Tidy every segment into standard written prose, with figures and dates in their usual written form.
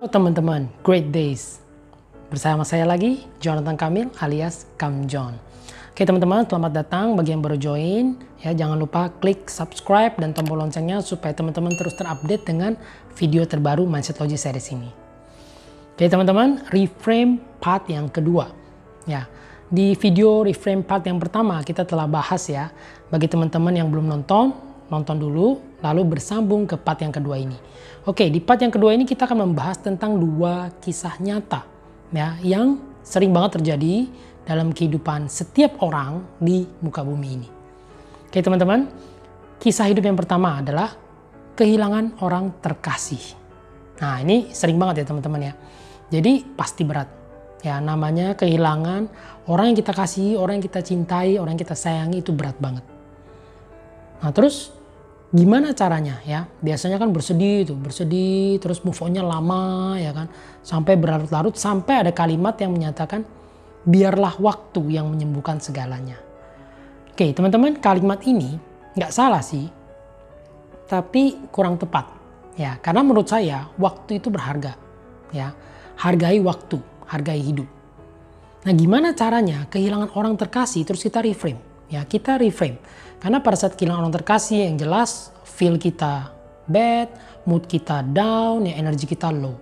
Teman-teman, great days. Bersama saya lagi, Jonathan Kamil alias Kam John. Oke teman-teman, selamat datang bagi yang baru join. Ya, jangan lupa klik subscribe dan tombol loncengnya supaya teman-teman terus terupdate dengan video terbaru Mindset Logic series ini. Oke teman-teman, reframe part yang kedua. Ya, di video reframe part yang pertama kita telah bahas ya. Bagi teman-teman yang belum nonton dulu, lalu bersambung ke part yang kedua ini. Oke, di part yang kedua ini kita akan membahas tentang dua kisah nyata ya, yang sering banget terjadi dalam kehidupan setiap orang di muka bumi ini. Oke teman-teman, kisah hidup yang pertama adalah kehilangan orang terkasih. Nah ini sering banget ya teman-teman ya. Jadi pasti berat. Ya namanya kehilangan orang yang kita kasih, orang yang kita cintai, orang yang kita sayangi itu berat banget. Nah terus gimana caranya ya? Biasanya kan bersedih terus move on-nya lama ya kan. Sampai berlarut-larut sampai ada kalimat yang menyatakan biarlah waktu yang menyembuhkan segalanya. Oke teman-teman, kalimat ini nggak salah sih, tapi kurang tepat ya. Karena menurut saya waktu itu berharga ya. Hargai waktu, hargai hidup. Nah gimana caranya kehilangan orang terkasih terus kita reframe? Ya kita reframe. Karena pada saat kehilangan orang terkasih yang jelas feel kita bad, mood kita down, ya energi kita low.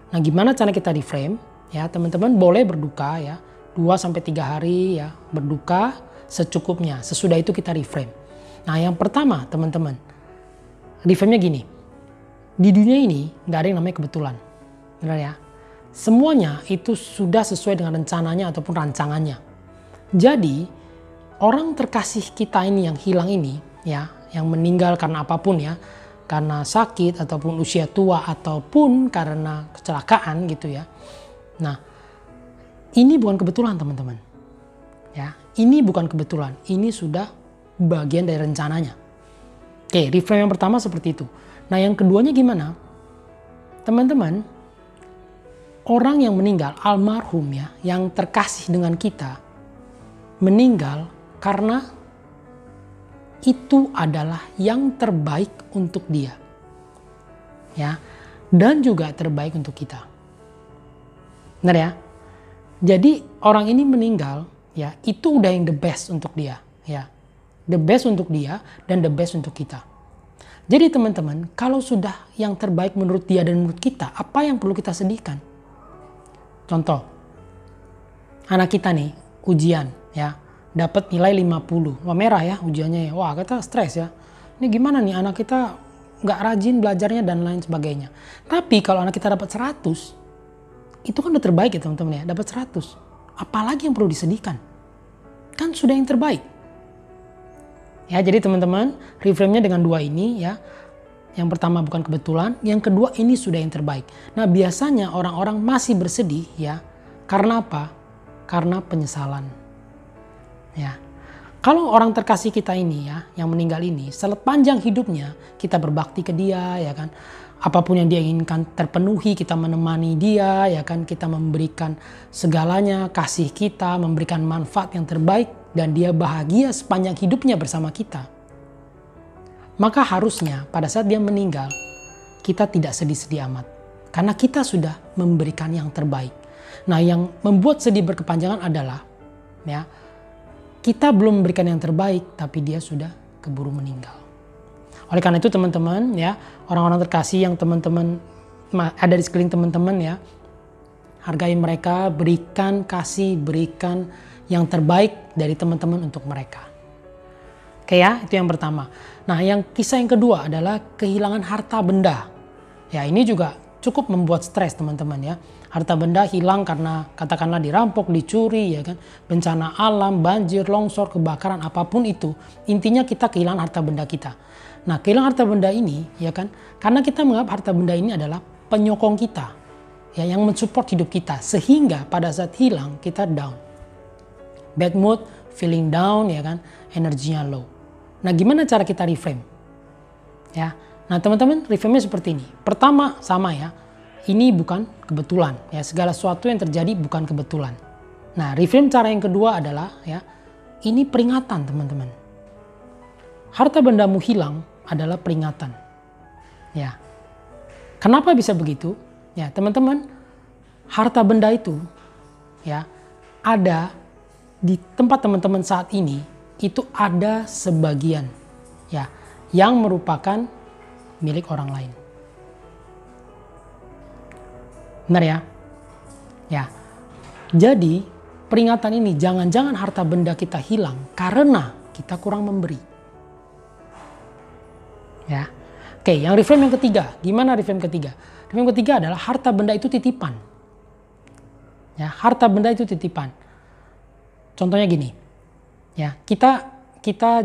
Nah gimana cara kita reframe? Ya teman-teman boleh berduka ya, 2-3 hari ya berduka secukupnya. Sesudah itu kita reframe. Nah yang pertama teman-teman, reframe-nya gini. Di dunia ini nggak ada yang namanya kebetulan. Benar ya? Semuanya itu sudah sesuai dengan rencananya ataupun rancangannya. Jadi orang terkasih kita ini yang hilang ini ya, yang meninggal karena apapun ya, karena sakit ataupun usia tua ataupun karena kecelakaan gitu ya. Nah, ini bukan kebetulan teman-teman. Ya, ini bukan kebetulan. Ini sudah bagian dari rencananya. Oke, reframe yang pertama seperti itu. Nah, yang keduanya gimana? Teman-teman, orang yang meninggal, almarhum ya, yang terkasih dengan kita, meninggal karena itu adalah yang terbaik untuk dia. Ya, dan juga terbaik untuk kita. Benar ya? Jadi orang ini meninggal ya, itu udah yang the best untuk dia ya. The best untuk dia dan the best untuk kita. Jadi teman-teman, kalau sudah yang terbaik menurut dia dan menurut kita, apa yang perlu kita sedihkan? Contoh, anak kita nih ujian ya, dapat nilai 50. Wah merah ya ujiannya ya. Wah kita stres ya. Ini gimana nih anak kita nggak rajin belajarnya dan lain sebagainya. Tapi kalau anak kita dapat 100, itu kan udah terbaik ya teman-teman ya. Dapat 100. Apalagi yang perlu disedihkan? Kan sudah yang terbaik. Ya jadi teman-teman, reframe-nya dengan dua ini ya. Yang pertama bukan kebetulan, yang kedua ini sudah yang terbaik. Nah biasanya orang-orang masih bersedih ya. Karena apa? Karena penyesalan. Ya, kalau orang terkasih kita ini ya, yang meninggal ini, sepanjang hidupnya kita berbakti ke dia, ya kan, apapun yang dia inginkan terpenuhi, kita menemani dia, ya kan, kita memberikan segalanya, kasih kita, memberikan manfaat yang terbaik, dan dia bahagia sepanjang hidupnya bersama kita. Maka harusnya pada saat dia meninggal, kita tidak sedih-sedih amat, karena kita sudah memberikan yang terbaik. Nah, yang membuat sedih berkepanjangan adalah, ya, kita belum memberikan yang terbaik, tapi dia sudah keburu meninggal. Oleh karena itu teman-teman ya, orang-orang terkasih yang teman-teman ada di sekeliling teman-teman ya, hargai mereka, berikan kasih, berikan yang terbaik dari teman-teman untuk mereka. Oke ya, itu yang pertama. Nah yang kisah yang kedua adalah kehilangan harta benda. Ya ini juga cukup membuat stres teman-teman ya. Harta benda hilang karena katakanlah dirampok, dicuri ya kan, bencana alam, banjir, longsor, kebakaran, apapun itu. Intinya kita kehilangan harta benda kita. Nah kehilangan harta benda ini ya kan, karena kita menganggap harta benda ini adalah penyokong kita. Ya yang mensupport hidup kita. Sehingga pada saat hilang kita down. Bad mood, feeling down ya kan, energinya low. Nah gimana cara kita reframe? Ya, nah teman-teman reframe-nya seperti ini. Pertama sama ya, ini bukan kebetulan. Ya segala sesuatu yang terjadi bukan kebetulan. Nah reframe cara yang kedua adalah ya, ini peringatan teman-teman. Harta bendamu hilang adalah peringatan. Ya, kenapa bisa begitu? Ya, teman-teman, harta benda itu ya ada di tempat teman-teman saat ini, itu ada sebagian ya yang merupakan milik orang lain. Benar ya? Ya. Jadi, peringatan ini jangan-jangan harta benda kita hilang karena kita kurang memberi. Ya. Oke, yang reframe yang ketiga. Gimana reframe ketiga? Reframe yang ketiga adalah harta benda itu titipan. Ya, harta benda itu titipan. Contohnya gini. Ya, kita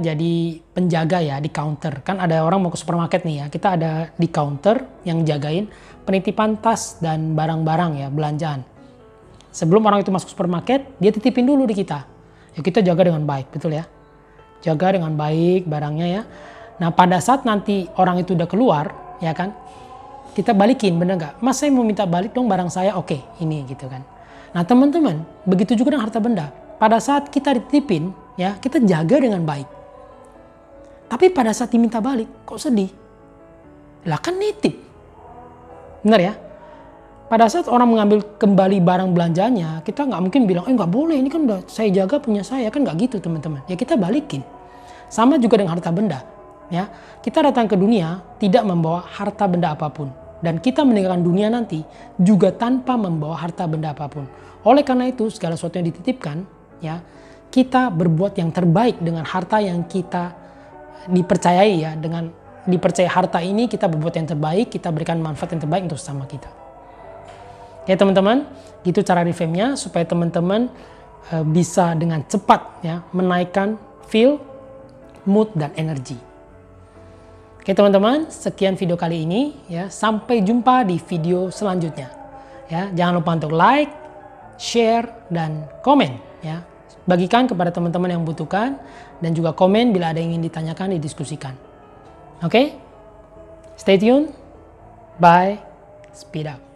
jadi penjaga ya di counter. Kan ada orang mau ke supermarket nih ya. Kita ada di counter yang jagain penitipan tas dan barang-barang ya, belanjaan. Sebelum orang itu masuk supermarket, dia titipin dulu di kita. Ya, kita jaga dengan baik, betul ya? Jaga dengan baik barangnya ya. Nah, pada saat nanti orang itu udah keluar, ya kan? Kita balikin, bener nggak? Mas, saya mau minta balik dong barang saya. Oke, ini gitu kan. Nah, teman-teman, begitu juga dengan harta benda. Pada saat kita dititipin, ya, kita jaga dengan baik. Tapi pada saat diminta balik, kok sedih? Lah kan nitip. Benar ya? Pada saat orang mengambil kembali barang belanjanya, kita nggak mungkin bilang, nggak boleh, ini kan udah saya jaga punya saya. Kan nggak gitu teman-teman. Ya kita balikin. Sama juga dengan harta benda. Ya, kita datang ke dunia tidak membawa harta benda apapun. Dan kita meninggalkan dunia nanti juga tanpa membawa harta benda apapun. Oleh karena itu, segala sesuatu yang dititipkan, ya, kita berbuat yang terbaik dengan harta yang kita dipercayai ya. Dengan dipercaya harta ini kita berbuat yang terbaik, kita berikan manfaat yang terbaik untuk sesama kita. Ya teman-teman, gitu cara reframe-nya supaya teman-teman bisa dengan cepat ya menaikkan feel, mood dan energi. Oke teman-teman, sekian video kali ini ya. Sampai jumpa di video selanjutnya. Ya, jangan lupa untuk like, share dan komen ya. Bagikan kepada teman-teman yang membutuhkan dan juga komen bila ada yang ingin ditanyakan, didiskusikan. Oke? Stay tune. Bye. Speed up.